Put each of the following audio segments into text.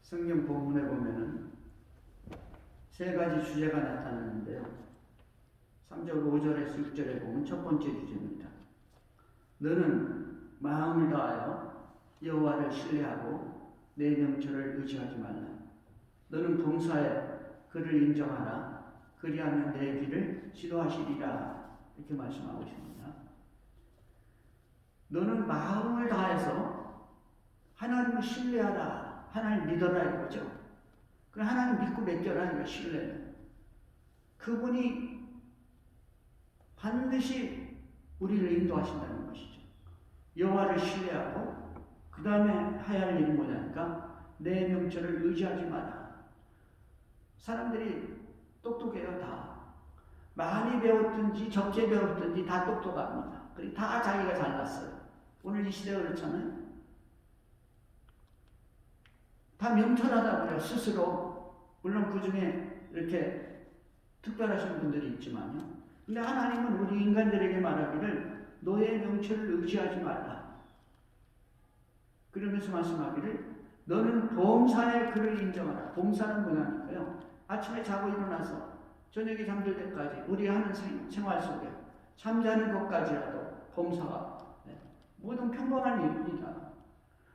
성경 본문에 보면은 세 가지 주제가 나타나는데요. 3절, 5절에서 6절에 보면 첫 번째 주제입니다. 너는 마음을 다하여 여호와를 신뢰하고 내 명철을 의지하지 말라. 너는 범사에 그를 인정하라. 그리하면 내 길을 지도하시리라. 이렇게 말씀하고 있습니다. 너는 마음을 다해서 하나님을 신뢰하라. 하나님 믿어라 이거죠. 그럼 하나님 믿고 맡겨라 이거 신뢰는. 그분이 반드시 우리를 인도하신다는 것이죠. 여호와를 신뢰하고 그 다음에 해야 할 일이 뭐냐니까 내 명철을 의지하지 마라. 사람들이 똑똑해요. 다 많이 배웠든지 적게 배웠든지 다 똑똑합니다. 그리고 다 자기가 잘났어요. 오늘 이 시대가 그렇잖아요. 다 명철하다고요. 스스로. 물론 그 중에 이렇게 특별하신 분들이 있지만요. 근데 하나님은 우리 인간들에게 말하기를 너의 명철을 의지하지 말라. 그러면서 말씀하기를 너는 범사에 그를 인정하라. 범사는 뭐냐니까요. 아침에 자고 일어나서 저녁에 잠들 때까지 우리 하는 생활 속에 잠자는 것까지라도 범사가 모든 평범한 일입니다.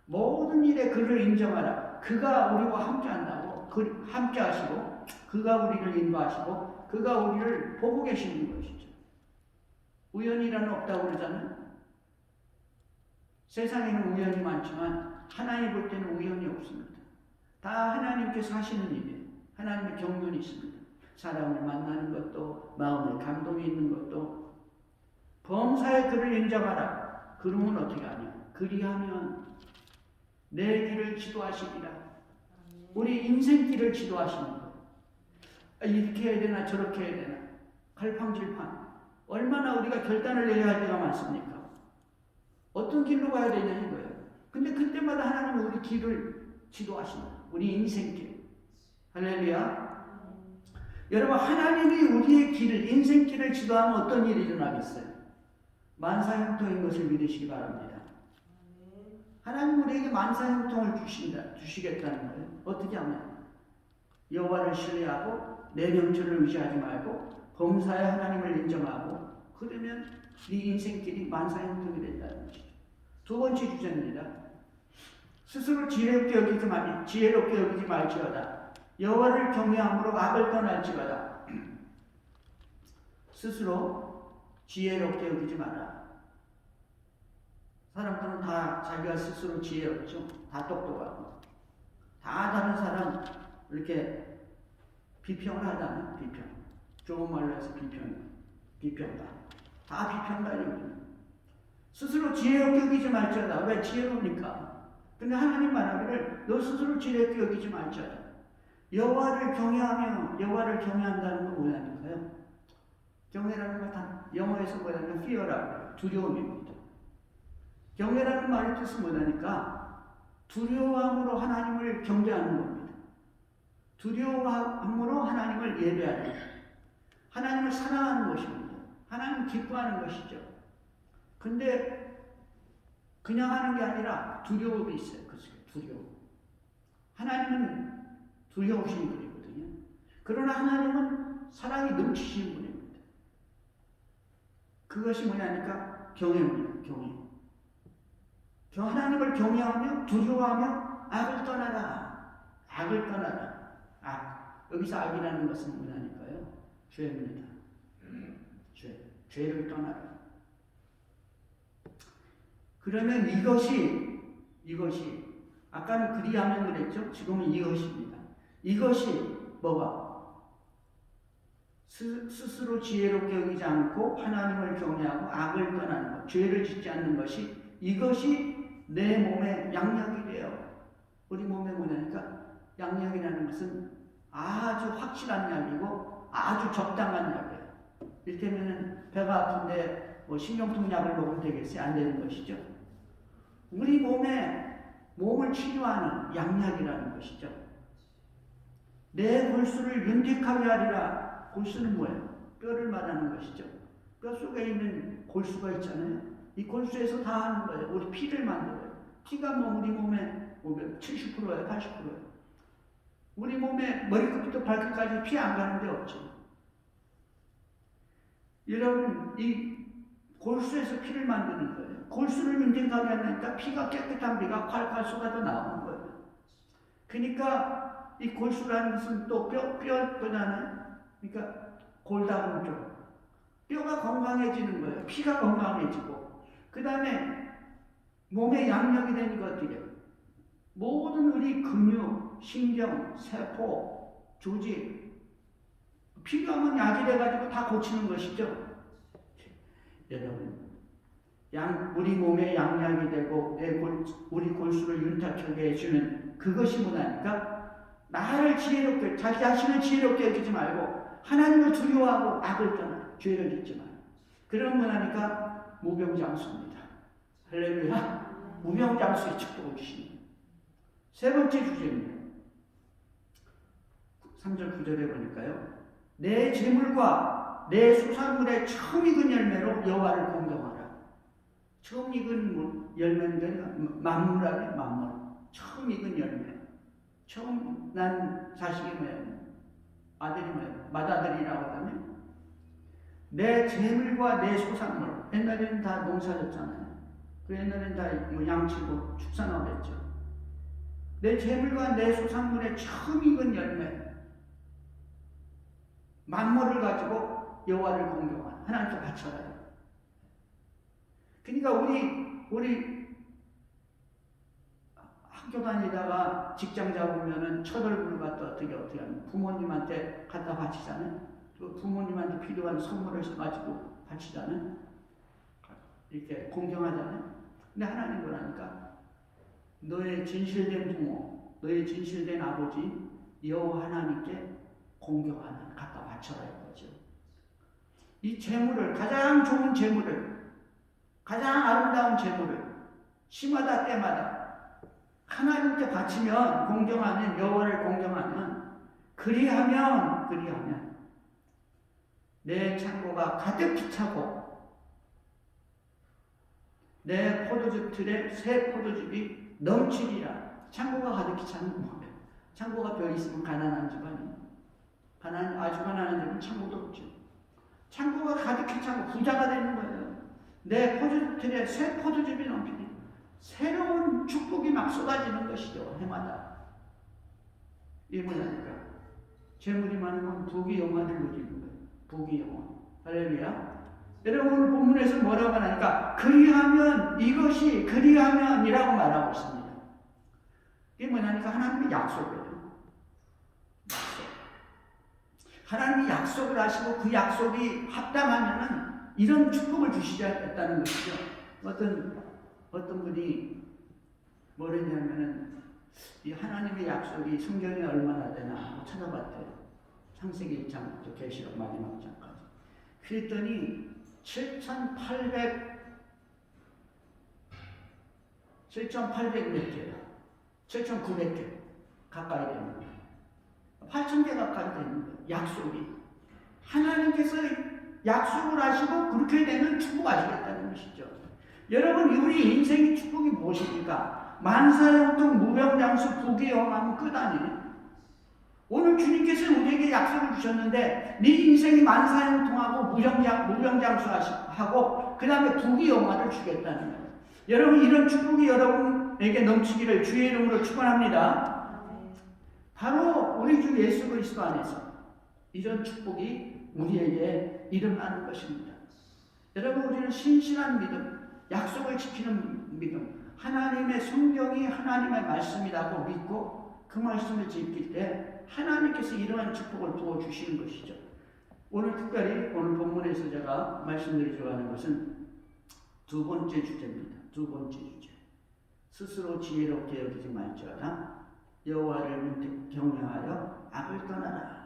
모든 일에 그를 인정하라. 그가 우리와 함께 한다고, 함께 하시고, 그가 우리를 인도하시고, 그가 우리를 보고 계시는 것이죠. 우연이란 없다고 그러잖아요. 세상에는 우연이 많지만, 하나님 볼 때는 우연이 없습니다. 다 하나님께서 하시는 일이에요. 하나님의 경륜이 있습니다. 사람을 만나는 것도, 마음에 감동이 있는 것도, 범사에 그를 인정하라. 그러면 어떻게 하냐? 그리하면 내 길을 지도하시리라. 우리 인생길을 지도하시는 거예요. 이렇게 해야 되나 저렇게 해야 되나 갈팡질팡. 얼마나 우리가 결단을 내려야 할 때가 많습니까? 어떤 길로 가야 되냐 이거예요. 근데 그때마다 하나님은 우리 길을 지도하신다. 우리 인생길. 할렐루야. 여러분 하나님이 우리의 길을 인생길을 지도하면 어떤 일이 일어나겠어요? 만사형통인 것을 믿으시기 바랍니다. 하나님 우리에게 만사형통을 주시겠다는 거예요. 어떻게 하면? 여호와를 신뢰하고 내 명철을 의지하지 말고 범사에 하나님을 인정하고 그러면 네 인생길이 만사형통이 된다는 것이죠. 두 번째 주제입니다. 스스로 지혜롭게 여기지 말지어다. 여호와를 경외함으로 악을 떠날지어다. 스스로 지혜롭게 여기지 마라. 사람들은 다 자기가 스스로 지혜롭죠. 다 똑똑하고. 다 다른 사람 이렇게 비평을 하잖아요. 비평. 좋은 말로 해서 비평가. 다 비평가입니다. 스스로 지혜롭게 여기지 말지어다. 왜 지혜로우니까. 근데 하나님 말하기를 너 스스로 지혜롭게 여기지 말지어다. 여호와를 경외하며 여호와를 경외한다는 건 뭐냐니까요. 경외라는 건 다 영어에서 뭐냐면 fear라고 두려움입니다. 경외라는 말의 뜻은 뭐냐니까 두려움으로 하나님을 경배하는 겁니다. 두려움으로 하나님을 예배하는 것입니다. 하나님을 사랑하는 것입니다. 하나님을 기뻐하는 것이죠. 근데 그냥 하는 게 아니라 두려움이 있어요. 그 속에 두려움. 하나님은 두려우신 분이거든요. 그러나 하나님은 사랑이 넘치시는 분입니다. 그것이 뭐냐니까 경외입니다. 경외. 하나님을 경외하며 두려워하며 악을 떠나라. 악을 떠나라. 악. 여기서 악이라는 것은 뭐냐니까요? 죄입니다. 죄를 떠나라. 그러면 이것이 아까는 그리하면 그랬죠? 지금은 이것입니다. 이것이 뭐가? 스스로 지혜롭게 여기지 않고 하나님을 경외하고 악을 떠나는 것, 죄를 짓지 않는 것이 이것이 내 몸의 양력이 돼요. 우리 몸에 뭐냐니까 양력이라는 것은 아주 확실한 약이고 아주 적당한 약이에요. 이를테면 배가 아픈데 뭐 신경통 약을 먹으면 되겠어요? 안 되는 것이죠. 우리 몸을 치료하는 양약이라는 것이죠. 내 골수를 윤택하게 하리라. 골수는 뭐예요? 뼈를 말하는 것이죠. 뼈 속에 있는 골수가 있잖아요. 이 골수에서 다 하는 거예요. 우리 피를 만들어요. 피가 우리 몸의 70%예요, 80%예요. 우리 몸에 머리끝부터 발끝까지 피 안 가는 데 없죠. 여러분, 이 골수에서 피를 만드는 거예요. 골수를 윤택하게 하니까 피가 깨끗한 피가 콸콸 쏟아져 나오는 거예요. 그러니까 이 골수라는 것은 또 뼈보다는, 그러니까 골다공 쪽. 뼈가 건강해지는 거예요. 피가 건강해지고. 그 다음에 몸에 양력이 되는 것들이에요. 모든 우리 근육, 신경, 세포, 조직, 필요하면 약이 돼가지고 다 고치는 것이죠. 여러분, 우리 몸에 양약이 되고 우리 골수를 윤택하게 해주는 그것이 뭐냐니까 나를 지혜롭게, 자기 자신을 지혜롭게 여기지 말고 하나님을 두려워하고 악을 떠나 죄를 짓지 말고. 그런 뭐냐니까 무병장수입니다. 할렐루야. 무병장수의 축복을 주십니다. 세 번째 주제입니다. 3절 9절에 보니까요. 내 재물과 내 수산물의 처음 익은 열매로 여호와를 공경하라. 처음 익은 열매는 만물하네, 만물. 처음 익은 열매. 처음 난 자식이 뭐예요? 아들이 뭐예요? 맏아들이라고 하다면 내 재물과 내 소산물. 옛날에는 다 농사졌잖아요. 그 옛날에는 다 뭐 양치고 축산하고 했죠. 내 재물과 내 소산물의 처음 익은 열매. 만물을 가지고 여호와를 공경하라. 하나님께 바쳐라. 그러니까 우리 학교 다니다가 직장 잡으면은 첫 월급을 갖다 어떻게 하면 부모님한테 갖다 바치잖아요. 또 부모님한테 필요한 선물을 사가지고 바치잖아요. 이렇게 공경하잖아요. 근데 하나님 뭐라니까 너의 진실된 부모, 너의 진실된 아버지 여호와 하나님께 공경하는 갖다 바쳐라 이거죠. 이 재물을, 가장 좋은 재물을, 가장 아름다운 재물을 시마다 때마다 하나님께 바치면, 공경하면, 여호와를 공경하면, 그리하면 내 창고가 가득히 차고 내 포도즙 틀에 새 포도즙이 넘치리라. 창고가 가득히 차는 뭐예요? 창고가 별 있으면 가난한 집안이에요. 아주 가난한 집은 창고도 없죠. 창고가 가득히 차고 부자가 되는 거예요. 내 포도즙 틀에 새 포도즙이 넘치니 새로운 축복이 막 쏟아지는 것이죠. 해마다. 이게 뭐냐니까 재물이 많으면 부귀 영화를 누리는 거예요. 부귀 영화. 할렐루야. 여러분 오늘 본문에서 뭐라고 하니까 그리하면 그리하면이라고 말하고 있습니다. 이게 뭐냐니까 하나님의 약속이에요. 약속. 하나님이 약속을 하시고 그 약속이 합당하면은 이런 축복을 주시겠다는 것이죠. 어떤 분이 뭐랬냐면은 이 하나님의 약속이 성경에 얼마나 되나 찾아봤대요. 창세기 1장부터 계시록 마지막 장까지. 그랬더니 7,800 몇 개야. 7,900개 가까이 되는 거예요. 8,000개 가까이 되는 거예요. 약속이. 하나님께서 약속을 하시고 그렇게 되면 축복하시겠다는 것이죠. 여러분 우리 인생의 축복이 무엇입니까? 만사형통 무병장수 부귀 영화하면 끝 아니에요. 오늘 주님께서 우리에게 약속을 주셨는데 네 인생이 만사형통하고 무병장수하고 그 다음에 부귀 영화를 주겠다는 거예요. 여러분 이런 축복이 여러분에게 넘치기를 주의 이름으로 축원합니다. 바로 우리 주 예수 그리스도 안에서 이런 축복이 우리에게 일어나는 것입니다. 여러분 우리는 신실한 믿음, 약속을 지키는 믿음, 하나님의 성경이 하나님의 말씀이라고 믿고 그 말씀을 지킬 때 하나님께서 이러한 축복을 부어주시는 것이죠. 오늘 특별히 오늘 본문에서 제가 말씀드리려고 하는 것은 두 번째 주제입니다. 두 번째 주제. 스스로 지혜롭게 여기지 말지어다 여호와를 경외하여 악을 떠나라.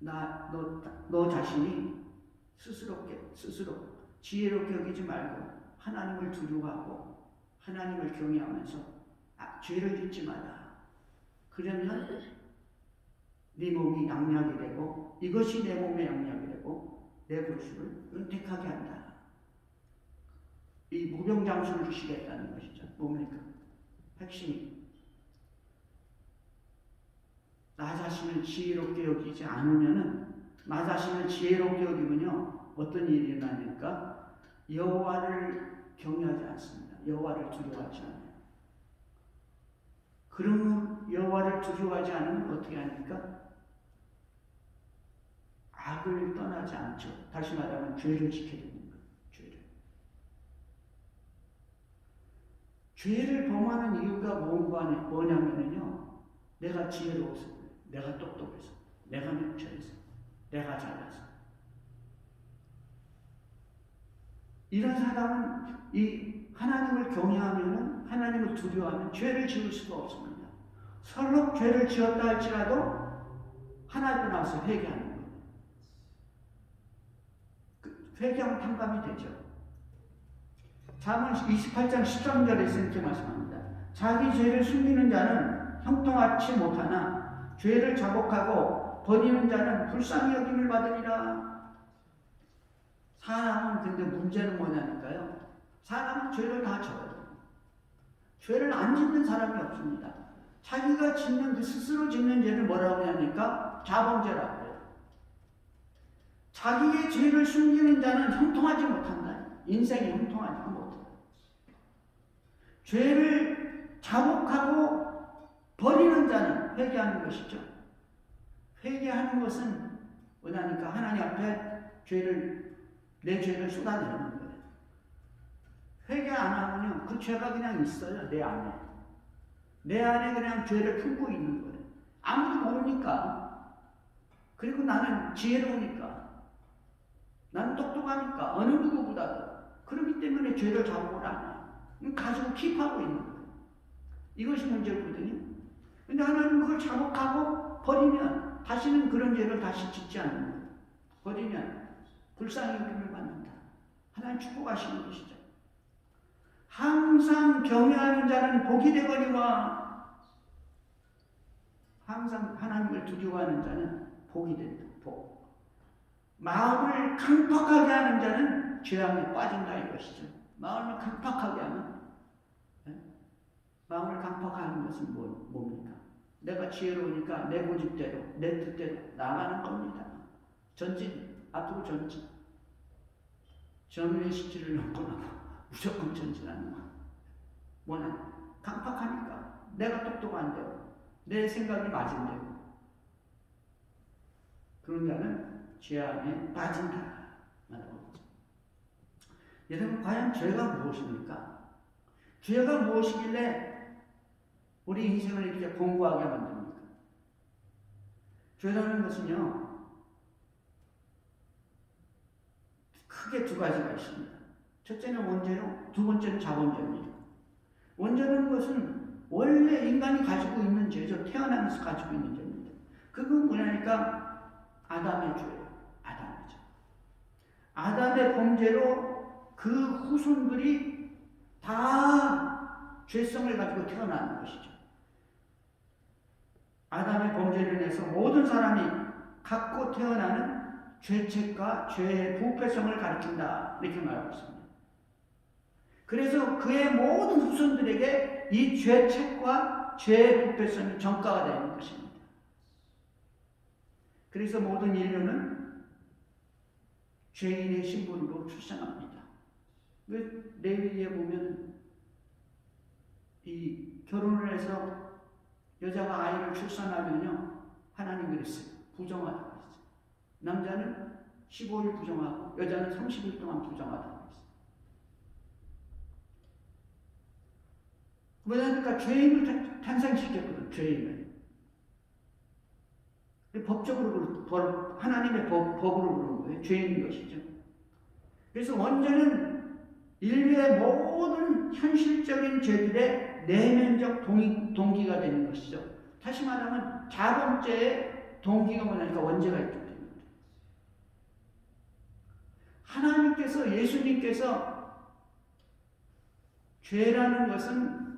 너 자신이 스스로 지혜롭게 여기지 말고 하나님을 두려워하고 하나님을 경외하면서 죄를 짓지 마라. 그러면 네 몸이 양약이 되고 이것이 내 몸의 양약이 되고 내 골수를 은택하게 한다. 이 무병장수를 주시겠다는 것이죠. 뭡니까? 핵심이 자신을 지혜롭게 여기지 않으면은, 나 자신을 지혜롭게 여기면요 어떤 일이 일어나니까 여호와를 경외하지 않습니다. 여호와를 두려워하지 않아요. 그러면 여호와를 두려워하지 않으면 어떻게 하니까 악을 떠나지 않죠. 다시 말하면 죄를 지키게 되는 거예요. 죄를 범하는 이유가 뭐냐면요, 내가 지혜로워서, 내가 똑똑해서, 내가 명철해서, 내가 잘나서. 이런 사람은 이 하나님을 경외하면은, 하나님을 두려워하면 죄를 지을 수가 없습니다. 설령 죄를 지었다 할지라도 하나님 앞에 나와서 회개하는 거예요. 회개하면 탕감이 되죠. 잠언 28장 13절에서 이렇게 말씀합니다. 자기 죄를 숨기는 자는 형통하지 못하나 죄를 자복하고 버리는 자는 불쌍히 여김을 받으리라. 사람은 근데 문제는 뭐냐니까요, 사람은 죄를 다 져요. 죄를 안 짓는 사람이 없습니다. 자기가 짓는 그 스스로 짓는 죄를 뭐라고 하냐니까 자범죄라고 해요. 자기의 죄를 숨기는 자는 형통하지 못한다. 인생이 형통하지 못해요. 죄를 자복하고 버리는 자는 회개하는 것이죠. 회개하는 것은 뭐냐니까 하나님 앞에 내 죄를 쏟아내는 거예요. 회개 안 하면요 그 죄가 그냥 있어요. 내 안에 그냥 죄를 품고 있는 거예요. 아무도 모르니까. 그리고 나는 지혜로우니까, 나는 똑똑하니까, 어느 누구보다도. 그렇기 때문에 죄를 자복을 안 해요. 가지고 킵하고 있는 거예요. 이것이 문제거든요. 근데 하나님 그걸 자복하고 버리면 다시는 그런 죄를 다시 짓지 않는 거예요. 버리면 불쌍히 여김을 받는다. 하나님 축복하시는 것이죠. 항상 경외하는 자는 복이 되거니와, 항상 하나님을 두려워하는 자는 복이 된다. 복. 마음을 강팍하게 하는 자는 죄악에 빠진다 이것이죠. 마음을 강팍하게 하면, 마음을 강팍하는 것은 뭡니까? 내가 지혜로우니까 내 고집대로, 내 뜻대로 나가는 겁니다. 앞으로 전진. 전후의 시지를 넘거나 무조건 전진하는 거. 뭐냐? 강팍하니까. 내가 똑똑한 대로, 내 생각이 맞은 대로. 그런 자는 죄악에 빠진다. 여러분, 과연 죄가 무엇입니까? 죄가 무엇이길래 우리 인생을 이렇게 공고하게 만듭니까? 죄라는 것은요, 크게 두 가지가 있습니다. 첫째는 원죄로, 두 번째는 자범죄입니다. 원죄라는 것은 원래 인간이 가지고 있는 죄죠. 태어나면서 가지고 있는 죄입니다. 그건 뭐냐니까 아담의 죄예요. 아담의 죄. 아담의 범죄로 그 후손들이 다 죄성을 가지고 태어나는 것이죠. 아담의 범죄를 인해서 모든 사람이 갖고 태어나는 죄책과 죄의 부패성을 가리킨다, 이렇게 말하고 있습니다. 그래서 그의 모든 후손들에게 이 죄책과 죄의 부패성이 전가가 되는 것입니다. 그래서 모든 인류는 죄인의 신분으로 출생합니다. 레위기에 보면 이 결혼을 해서 여자가 아이를 출산하면요, 하나님 그랬어요. 부정하다고 했어요. 남자는 15일 부정하고 여자는 30일 동안 부정하다고 했어요. 왜냐니까 죄인을 탄생시켰거든. 죄인을. 법적으로 하나님의 법으로 부르는 거예요. 죄인인 것이죠. 그래서 원죄는 인류의 모든 현실적인 죄들의 내면적 동기가 되는 것이죠. 다시 말하면 자범죄의 동기가 뭐냐니까 원죄가 있기 때문에. 하나님께서, 예수님께서 죄라는 것은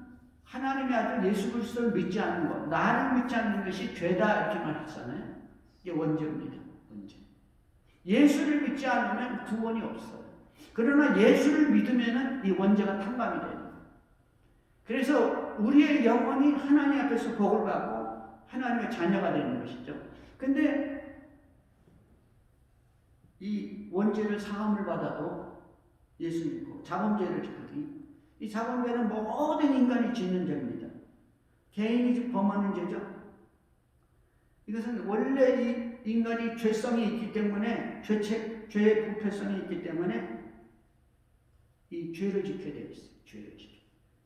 하나님의 아들 예수 그리스도를 믿지 않는 것, 나를 믿지 않는 것이 죄다, 이렇게 말했잖아요. 이게 원죄입니다. 원죄. 예수를 믿지 않으면 구원이 없어요. 그러나 예수를 믿으면 이 원죄가 탕감이 돼요. 그래서 우리의 영혼이 하나님 앞에서 복을 받고 하나님의 자녀가 되는 것이죠. 근데 이 원죄를 사함을 받아도 예수 믿고 자범죄를 짓거든요. 이 자범죄는 모든 인간이 짓는 죄입니다. 개인이 범하는 죄죠. 이것은 원래 이 인간이 죄성이 있기 때문에 죄의 부패성이 있기 때문에 이 죄를 짓게 되어 있어요.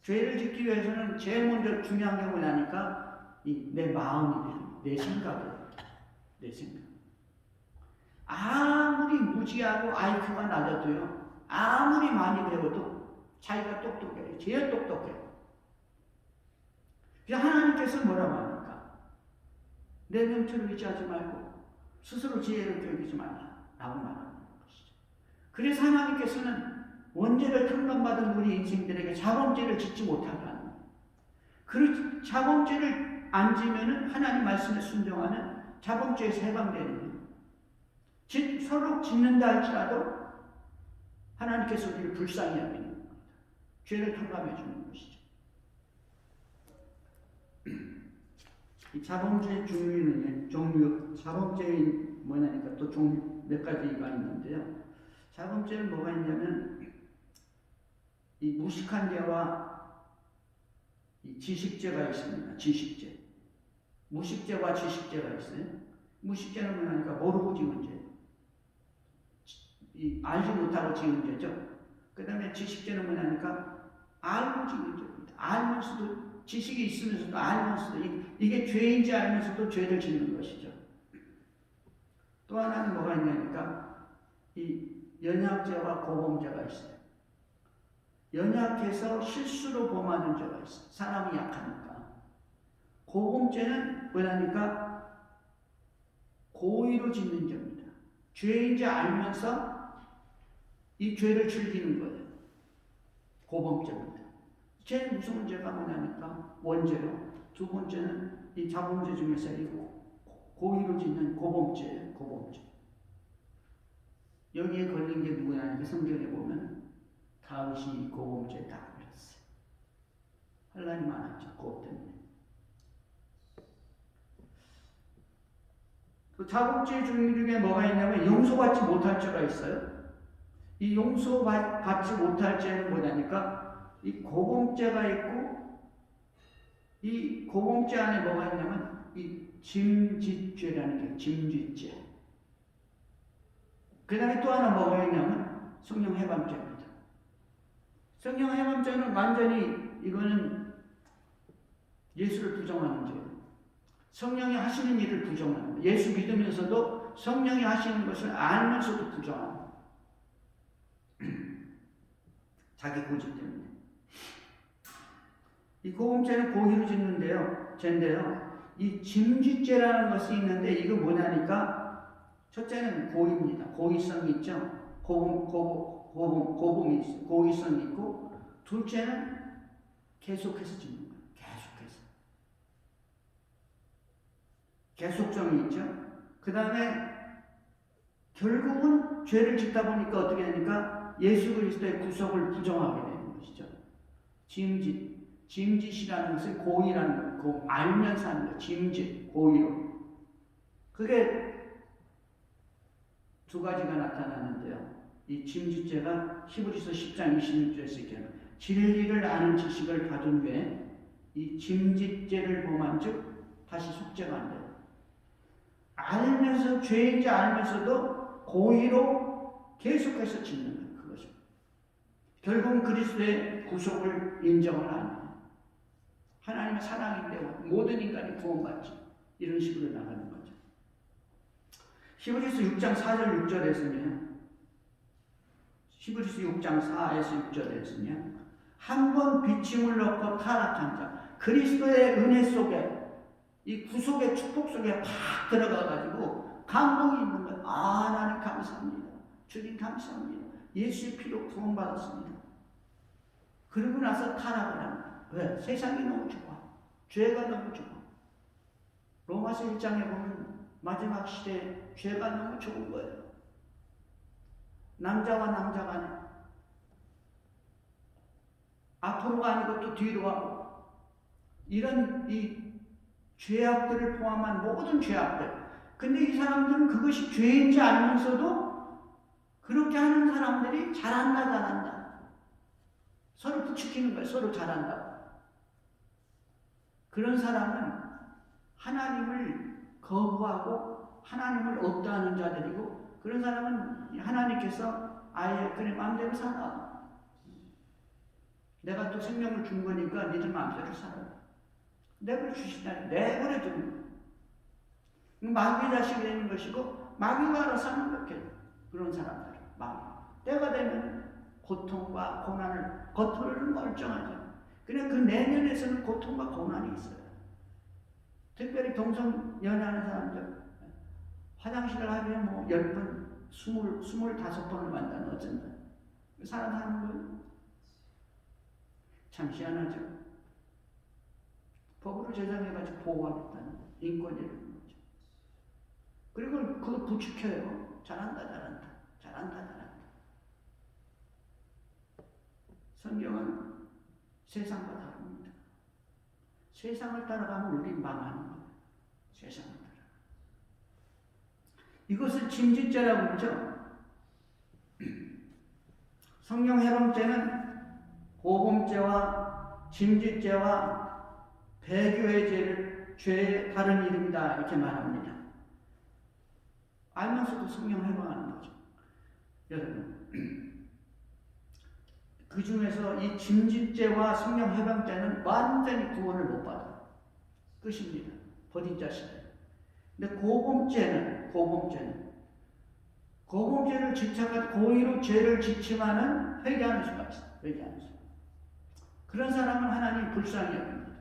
죄를 짓기 위해서는 제일 먼저 중요한 게 뭐냐니까 내 마음이 되는 내 생각. 아무리 무지하고 IQ가 낮아도요, 아무리 많이 배워도 자기가 똑똑해요. 제일 똑똑해요. 그래서 하나님께서 뭐라고 합니까? 내 명철을 의지하지 말고 스스로 지혜를 여기지 말라 라고 말하는 것이죠. 그래서 하나님께서는 원죄를 탕감받은 우리 인생들에게 자범죄를 짓지 못하게 하는 거예요. 그 자범죄를 안 지면은 하나님 말씀에 순종하는 자범죄에서 해방되는 거예요. 서로 짓는다 할지라도 하나님께서 우리를 불쌍히 여기는 겁니다. 죄를 탕감해 주는 것이죠. 이 자범죄의 자범죄의 뭐냐니까 또 종류 몇 가지가 있는데요. 자범죄는 뭐가 있냐면 이 무식한 죄와 이 지식죄가 있습니다. 지식죄. 무식죄와 지식죄가 있어요. 무식죄는 뭐냐니까 모르고 지은 죄. 알지 못하고 지은 죄죠. 그 다음에 지식죄는 뭐냐니까 알고 지은 죄입니다. 알면서도 지식이 있으면서도 알면서도 이게 죄인지 알면서도 죄를 짓는 것이죠. 또 하나는 뭐가 있냐니까 이 연약죄와 고범죄가 있어요. 연약해서 실수로 범하는 죄가 있어요. 사람이 약하니까. 고범죄는 뭐냐니까 고의로 짓는 죄입니다. 죄인지 알면서 이 죄를 즐기는 거예요. 고범죄입니다. 제일 무서운 죄가 뭐냐니까 원죄요. 두 번째는 이 자범죄 중에서 이 고의로 짓는 고범죄예요. 고범죄. 여기에 걸린 게 누구냐니까 성경에 보면 다윗이 고범죄에 다 걸렸어요. 혼란이 많았죠. 그것 때문에. 또 자범죄 중에 뭐가 있냐면 용서받지 못할 죄가 있어요. 이 용서받지 못할 죄는 뭐냐니까 이 고범죄가 있고 이 고범죄 안에 뭐가 있냐면 이 짐짓죄라는 게 짐짓죄. 그 다음에 또 하나 뭐가 있냐면 성령 해방죄입니다. 성령 해방죄는 완전히 이거는 예수를 부정하는 죄예요. 성령이 하시는 일을 부정하는 거예요. 예수 믿으면서도 성령이 하시는 것을 알면서도 부정하는 거예요. 자기 고집 때문에. 이 고범죄는 고의로 짓는데요. 죄인데요. 이 짐짓죄라는 것이 있는데 이거 뭐냐니까 첫째는 고의입니다. 고의성이 있죠. 고범이 있어요. 고의성이 있고 둘째는 계속해서 짓는 거예요. 계속성이 있죠. 그 다음에 결국은 죄를 짓다 보니까 어떻게 되니까 예수 그리스도의 구속을 부정하게 되는 것이죠. 짐짓이라는 것은 고의라는 거, 알면서 하는 거, 짐짓, 고의로. 그게 두 가지가 나타나는데요. 이 짐짓죄가 히브리서 10장 26절에서 이렇게 진리를 아는 지식을 받은 후에 이 짐짓죄를 범한 즉 다시 속죄가 안 돼요. 알면서 죄인지 알면서도 고의로 계속해서 짓는 거예요. 그것이 결국은 그리스도의 구속을 인정을 안 해요. 하나님의 사랑인데 모든 인간이 구원받지 이런 식으로 나가는 거죠. 히브리서 6장 4절 6절에서는요. 히브리서 6장 4에서 6절에서는요. 한 번 비침을 넣고 타락한 자 그리스도의 은혜 속에 이 구속의 축복 속에 팍 들어가가지고 감동이 있는 거예요. 아, 나는 감사합니다. 주님 감사합니다. 예수의 피로 구원받았습니다. 그러고 나서 타락을 합니다. 왜? 세상이 너무 좋아. 죄가 너무 좋아. 로마서 1장에 보면 마지막 시대에 죄가 너무 좋은 거예요. 남자와 남자 간에 앞으로 가는 것도 뒤로 가고 이런 이 죄악들을 포함한 모든 죄악들. 근데 이 사람들은 그것이 죄인지 알면서도 그렇게 하는 사람들이 잘한다. 서로 부추기는 거예요. 서로 잘한다고. 그런 사람은 하나님을 거부하고 하나님을 없다 하는 자들이고, 그런 사람은 하나님께서 아예 그래 마음대로 살아. 내가 또 생명을 준 거니까 니들 마음대로 살아. 내버려 주시다니 내버려 두는 거예요. 마귀 자식이 되는 것이고 마귀가 알아서 하는 거예요. 그런 사람들 마귀. 때가 되면 고통과 고난을, 겉으로는 멀쩡하죠. 그냥 그 내면에서는 고통과 고난이 있어요. 특별히 동성 연애하는 사람들 화장실을 하루에 뭐 10번, 25번을 만나는 어쩐다. 사람 사는 거예요. 참 희한하죠. 법으로 제정해가지고 보호하겠다는 인권이라는 거죠. 그리고 그걸 부추겨요. 잘한다. 성경은 세상과 다릅니다. 세상을 따라가면 우린 망하는 거예요. 세상을 따라. 이것을 짐짓죄라고 그러죠. 성령 해방죄는 보범죄와 짐짓죄와 배교의 죄의 다른 이름이다 이렇게 말합니다. 알면서도 성령 해방하는 거죠. 여러분, 그 중에서 이 짐짓죄와 성령 해방죄는 완전히 구원을 못 받아. 끝입니다. 버린 자식들. 근데 고범죄를 지쳐가지고 고의로 죄를 지침하는 회개하는 수가 있어요. 회개하는 수. 그런 사람은 하나님 불쌍히 여깁니다.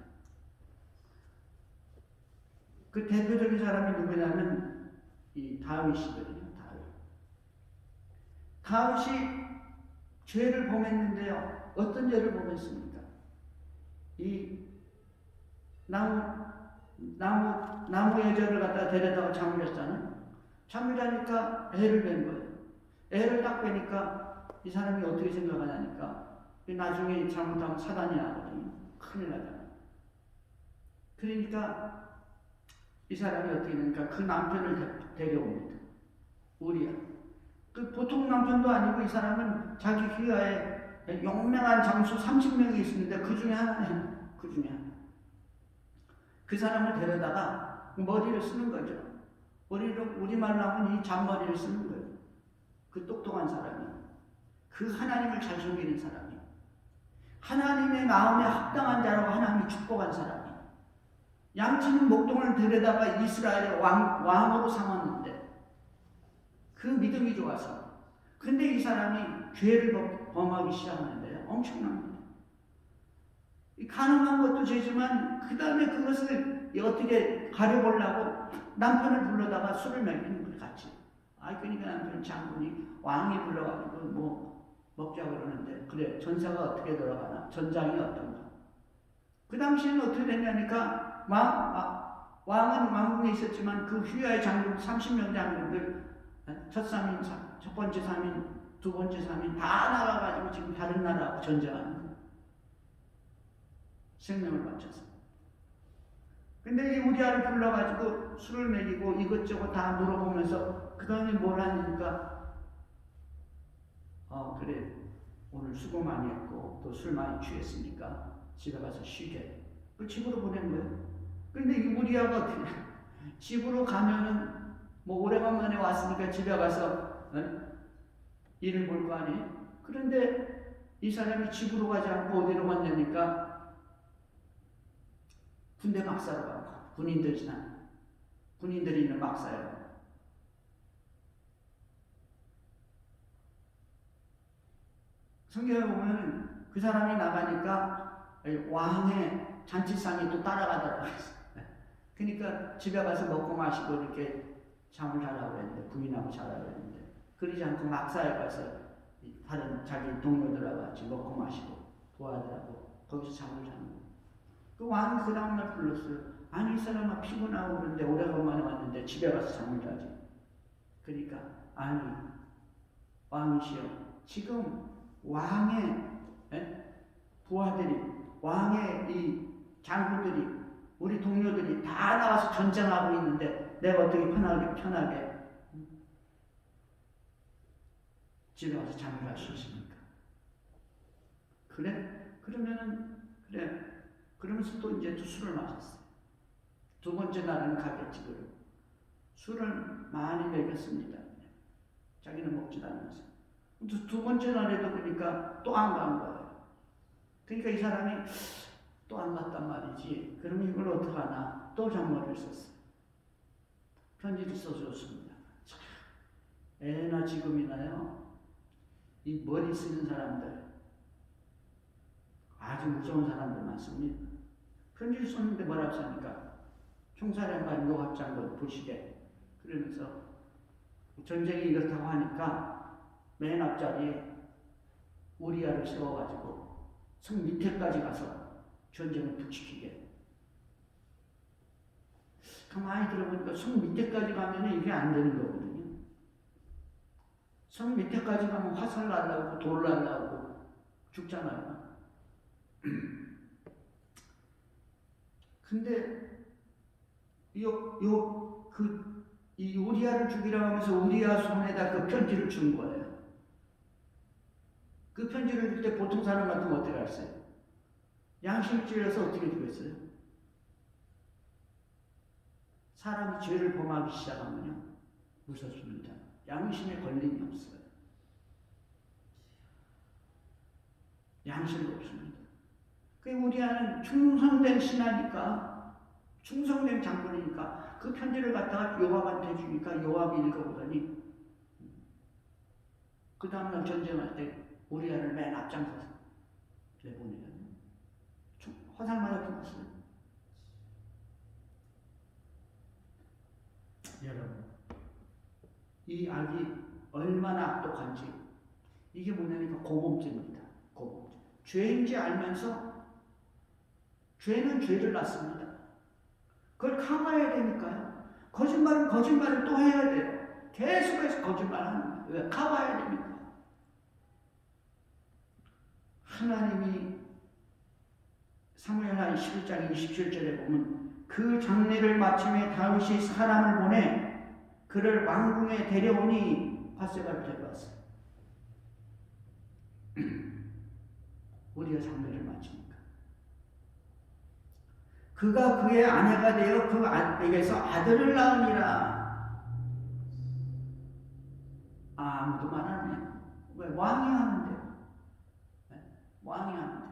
그 대표적인 사람이 누구냐면 이 다윗이거든요. 다윗이 죄를 범했는데요. 어떤 죄를 범했습니까? 이 나무의 젖을 갖다가 데려다가 잠을 잤잖아요. 잠을 자니까 애를 뵌 거예요. 애를 딱 빼니까 이 사람이 어떻게 생각하냐니까 나중에 잘못하면 사단이 나거든요. 큰일 나잖아요. 그러니까 이 사람이 어떻게 되니까 그 남편을 데려옵니다. 우리야. 그 보통 남편도 아니고 이 사람은 자기 휘하에 용맹한 장수 30명이 있었는데 그 중에 하나예요. 그 사람을 데려다가 머리를 쓰는 거죠. 우리말로 하면 이 잔머리를 쓰는 거예요. 그 똑똑한 사람이. 그 하나님을 잘 섬기는 사람이. 하나님의 마음에 합당한 자라고 하나님이 축복한 사람이. 양치는 목동을 데려다가 이스라엘의 왕으로 삼았는데 그 믿음이 좋아서. 근데 이 사람이 죄를 범하기 시작하는데요. 엄청납니다. 가늠한 것도 죄지만 그 다음에 그것을 어떻게 가려보려고 남편을 불러다가 술을 먹이는 거예요. 같이. 그러니까 남편 장군이 왕이 불러가지고 뭐 먹자고 그러는데 그래 전사가 어떻게 돌아가나 전장이 어떤가. 그 당시에는 어떻게 됐냐니까 왕은 왕궁에 있었지만 그 휘하의 장군 30명 장군들 첫 번째 3인, 두 번째 3인 다 나가가지고 지금 다른 나라하고 전쟁하는 거예요. 생명을 바쳐서. 근데 이 우리아를 불러가지고 술을 먹이고 이것저것 다 물어보면서 그 다음에 뭘 하니까 그래 오늘 수고 많이 했고 또 술 많이 취했으니까 집에 가서 쉬게. 그 집으로 보낸 거예요. 근데 이 우리아가 어떻게 집으로 가면은 뭐 오래간만에 왔으니까 집에 가서 일을 볼 거 아니에요. 그런데 이 사람이 집으로 가지 않고 어디로 갔냐니까 군대 막사로 가고 군인들이 있는 막사예요. 성경에 보면 그 사람이 나가니까 왕의 잔치상이 또 따라가더라고요. 그러니까 집에 가서 먹고 마시고 이렇게 잠을 자라고 했는데 부인하고 자라고 했는데 그러지 않고 막사에 가서 다른 자기 동료들하고 같이 먹고 마시고 도와주라고 거기서 잠을 자는 거예요. 그 왕이 그 다음날 불렀어요. 아니 이 사람아 피곤하고 그런데 오래간만에 왔는데 집에 가서 잠을 자지. 그러니까 아니 왕이시여 지금 왕의 부하들이 왕의 이 장군들이 우리 동료들이 다 나가서 전쟁하고 있는데 내가 어떻게 편하게 집에 와서 잠을 잘 수 있습니까? 그래? 그러면서 또 이제 또 술을 마셨어요. 두 번째 날은 가겠지. 그리고 술을 많이 먹였습니다. 자기는 먹지도 않으면서. 두 번째 날에도 그러니까 또 안 간 거예요. 그러니까 이 사람이 또 안 갔단 말이지. 그럼 이걸 어떡하나. 또 장모를 썼어요. 편지를 써줬습니다. 애나 지금이나요. 이 머리 쓰는 사람들 아주 무서운 사람들 많습니다. 편지를 썼는데 뭐라고 써니까 총사령관 요합장군 보시게 그러면서 전쟁이 이렇다고 하니까 맨 앞자리에 우리아를 세워가지고 성 밑에까지 가서 전쟁을 부추기게. 가만히 들어보니까 성 밑에까지 가면 이게 안 되는 거거든요. 성 밑에까지 가면 화살 날라오고 돌 날라오고 죽잖아요. 근데 이 우리아를 죽이라고 하면서 우리아 손에다 그 편지를 준 거예요. 그 편지를 줄 때 보통 사람 같으면 어떻게 했어요? 양심이 찔려서 어떻게 되겠어요? 사람이 죄를 범하기 시작하면요 무섭습니다. 양심에 걸림이 없어요. 양심이 없습니다. 그 우리아는 충성된 신하니까 충성된 장군이니까 그 편지를 갖다가 요압한테 주니까 요압이 읽어보더니 그 다음날 전쟁할 때 우리아를 맨 앞장서서 내보내요. 화살 맞아 죽었어요. 여러분, 이 악이 얼마나 악독한지 이게 뭐냐니까 고범죄입니다. 고범죄. 죄인지 알면서 죄는 죄를 낳습니다. 그걸 감아야 되니까요. 거짓말은 거짓말을 또 해야 돼요. 계속해서 거짓말하는 거예요. 왜? 감아야 되니까. 하나님이 사무엘하 11장 27절에 보면 그 장례를 마침에 다윗이 사람을 보내 그를 왕궁에 데려오니 바세바를 데려왔어요. 우리가 장례를 마치니까 그가 그의 아내가 되어 그 아내에게서 아들을 낳으니라. 아무도 말 안 해요. 왜? 왕이 하는데요. 왕이 하는데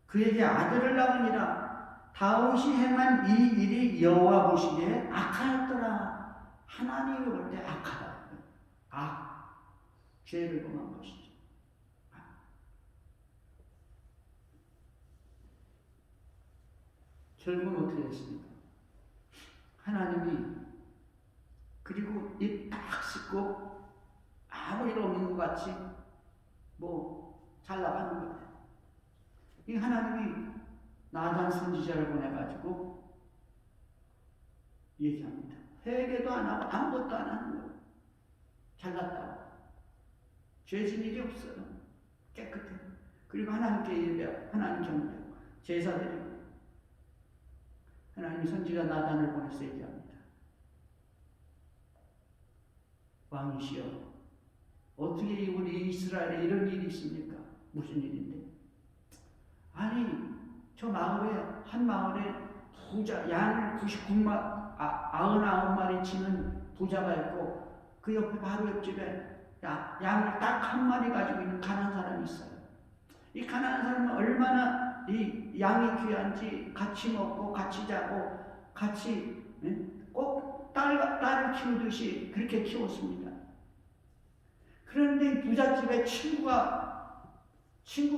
그에게 아들을 낳으니라. 다윗이 행한 이 일이 여호와 보시기에 악하였더라. 하나님이 볼 때 악하다. 죄를 범한 것이죠. 결국은 어떻게 됐습니까? 하나님이 그리고 입 딱 씻고 아무 일 없는 것 같이 잘 나가는 거예요. 이 하나님이 나단 선지자를 보내가지고 얘기합니다. 회개도 안 하고 아무것도 안 하는 거예요. 잘났다고. 죄진 일이 없어요. 깨끗해. 그리고 하나님께 예배하고 하나님 경배하고 제사드리고 하나님이 선지자 나단을 보내서 얘기합니다. 왕이시여, 어떻게 우리 이스라엘에 이런 일이 있습니까? 무슨 일인데? 아니, 저 한 마을에 부자, 양 99마리 치는 부자가 있고 그 옆에 바로 옆집에 양을 딱 한 마리 가지고 있는 가난한 사람이 있어요. 이 가난한 사람은 얼마나 이 양이 귀한지 같이 먹고 같이 자고 같이 꼭 딸을 키우듯이 그렇게 키웠습니다. 그런데 이 부잣집에 친구가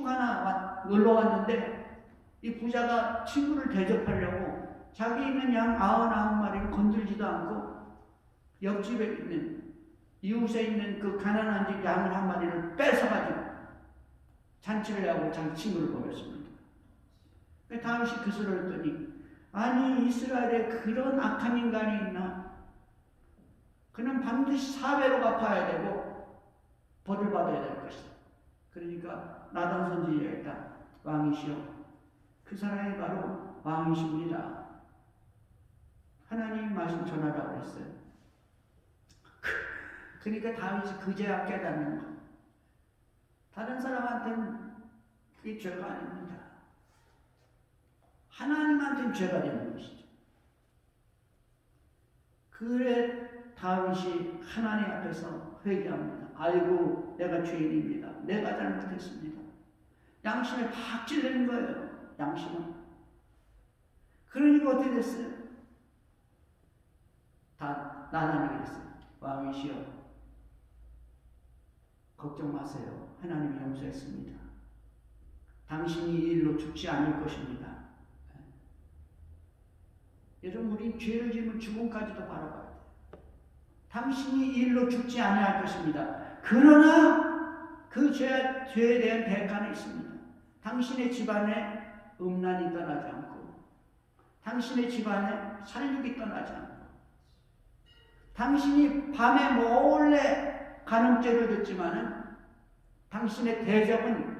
하나 놀러 왔는데 이 부자가 친구를 대접하려고 자기 있는 양 99마리를 건들지도 않고 옆집에 있는 이웃에 있는 그 가난한 집 양을 한 마리를 뺏어가지고 잔치를 하고 자기 친구를 보냈습니다. 다윗이 그 소리를 했더니 아니 이스라엘에 그런 악한 인간이 있나? 그는 반드시 사배로 갚아야 되고 벌을 받아야 될 것이다. 그러니까 나단 선지자가 왕이시여 그 사람이 바로 왕이십니다. 하나님 말씀 전하라고 했어요. 그러니까 다윗이 그제야 깨닫는 거예요. 다른 사람한테는 그게 죄가 아닙니다. 하나님한테는 죄가 되는 것이죠. 그래 다윗이 하나님 앞에서 회개합니다. 아이고 내가 죄인입니다. 내가 잘못했습니다. 양심에 팍 찔리는 거예요. 양심은. 그러니까 어떻게 됐어요? 다 나단에게 됐어요. 왕이시여 걱정 마세요. 하나님이 용서했습니다. 당신이 이 일로 죽지 않을 것입니다. 여러분 우리 죄를 지으면 죽음까지도 바라봐야 돼요. 당신이 이 일로 죽지 아니할 것입니다. 그러나 그 죄에 대한 대가는 있습니다. 당신의 집안에 음란이 떠나지 않고 당신의 집안에 살육이 떠나지 않고 당신이 밤에 몰래 간음죄를 듣지만은 당신의 대적은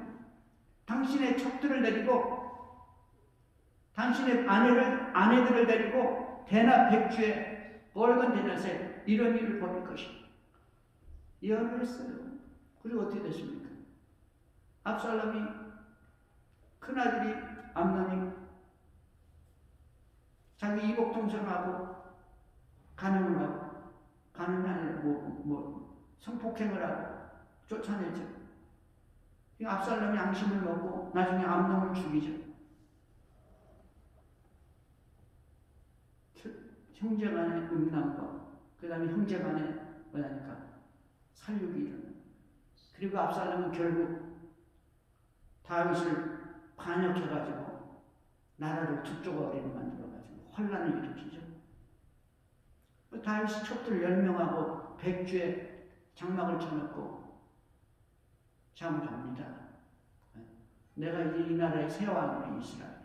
당신의 척들을 데리고 당신의 아내들을 데리고 대낮 백주에 뻘건 대낮에 이런 일을 벌일 것이다. 예언을 했어요. 그리고 어떻게 됐습니까? 압살롬이 큰아들이 암논이 자기 이복 동생하고 간음을 하고 간음이 아니라 성폭행을 하고 쫓아내죠. 압살롬이 양심을 먹고 나중에 암논을 죽이죠. 형제간의 음란과 그 다음에 형제간의 뭐냐니까 살육이 일어나요. 그리고 압살롬은 결국 다윗을 반역해가지고 나라를 두 조각으로 만들어가지고 혼란을 일으키죠. 다윗이 척들 10명하고 백주에 장막을 쳐놓고 잠을 잡니다. 내가 이제 이 나라의 새 왕이 이스라엘.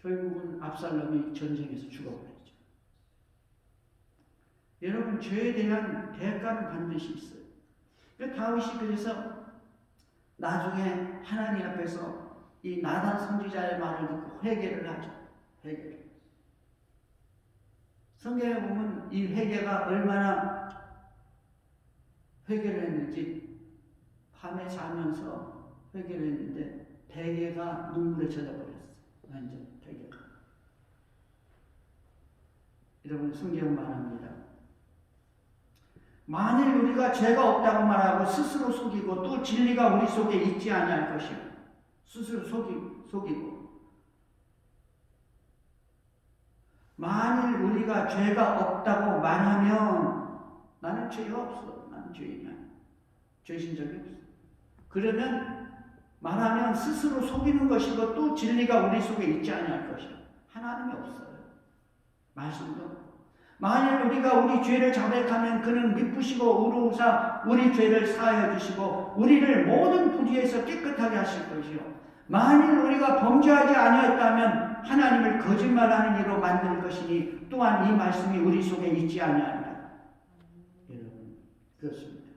결국은 압살롬이 전쟁에서 죽어버렸죠. 여러분 죄에 대한 대가는 반드시 있어요. 다윗이 그래서 나중에 하나님 앞에서 이 나단 선지자의 말을 듣고 회개를 하죠. 회개를. 성경에 보면 이 회개가 얼마나 회개를 했는지 밤에 자면서 회개를 했는데 베개가 눈물에 젖어버렸어요. 완전 베개가. 여러분 성경 말합니다. 만일 우리가 죄가 없다고 말하고 스스로 속이고 또 진리가 우리 속에 있지 아니할 것이요. 스스로 속이고 만일 우리가 죄가 없다고 말하면 나는 죄가 없어. 나는 죄인이야. 죄신 적이 없어. 그러면 말하면 스스로 속이는 것이고 또 진리가 우리 속에 있지 아니할 것이요. 하나님이 없어요. 말씀도. 만일 우리가 우리 죄를 자백하면 그는 미쁘시고 의로우사 우리 죄를 사하여 주시고 우리를 모든 불의에서 깨끗하게 하실 것이요. 만일 우리가 범죄하지 아니었다면 하나님을 거짓말하는 이로 만들 것이니 또한 이 말씀이 우리 속에 있지 아니하리라. 여러분 그렇습니다.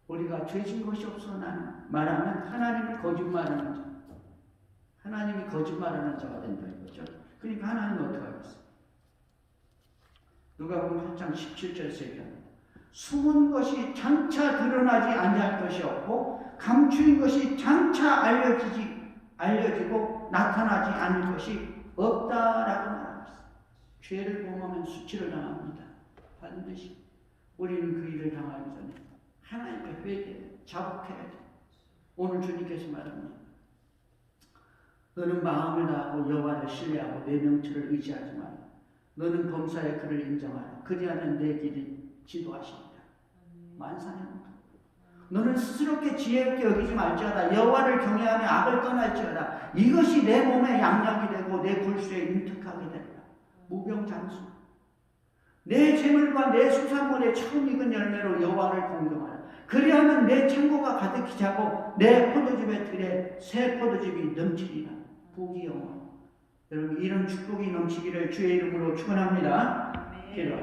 우리가 죄진 것이 없어 나는 말하면 하나님이 거짓말하는 자, 하나님이 거짓말하는 자가 된다는 거죠. 그러니까 하나님은 어떻게 하겠어요? 누가복음 8장 17절에서 얘기합니다. 숨은 것이 장차 드러나지 아니할 것이 없고 감추인 것이 장차 알려지고 나타나지 않을 것이 없다라고 말합니다. 죄를 범하면 수치를 당합니다. 반드시 우리는 그 일을 당하기 전에 하나님께 회개해 자복해야 돼. 오늘 주님께서 말합니다. 너는 마음을 다하고 여호와를 신뢰하고 내 명철을 의지하지 마라. 너는 범사의 그를 인정하라. 그리하면 내 길이 지도하시리라. 만사형. 너는 스스롭게 지혜롭게 여기지 말지어다. 여호와를 경외하며 악을 떠날지어다. 이것이 내 몸에 양약이 되고 내 골수에 윤택하게 되리라. 무병장수. 내 재물과 내 수산물의 처음 익은 열매로 여호와를 공경하라. 그리하면 내 창고가 가득히 차고 내 포도즙의 틀에 새 포도즙이 넘치리라. 복이 영원. 여러분 이런 축복이 넘치기를 주의 이름으로 축원합니다. 기도.